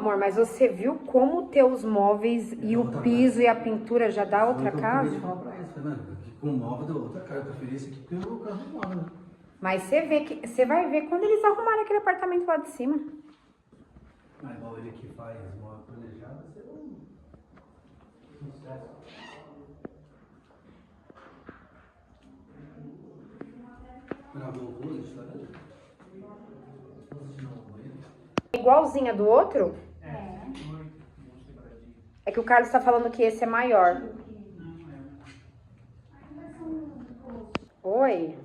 Amor, mas você viu como ter os móveis e o piso e a pintura já dá outra casa? Eu falar pra eles, Fernando, que com o móvel dá outra casa. Eu preferi esse aqui porque o carro não móvel, né? Mas você vai ver quando eles arrumarem aquele apartamento lá de cima. Mas igual ele que faz móvel planejado, você não... Sucesso. Gravou o rosto, está vendo? Igualzinha do outro? É que o Carlos tá falando que esse é maior. Oi?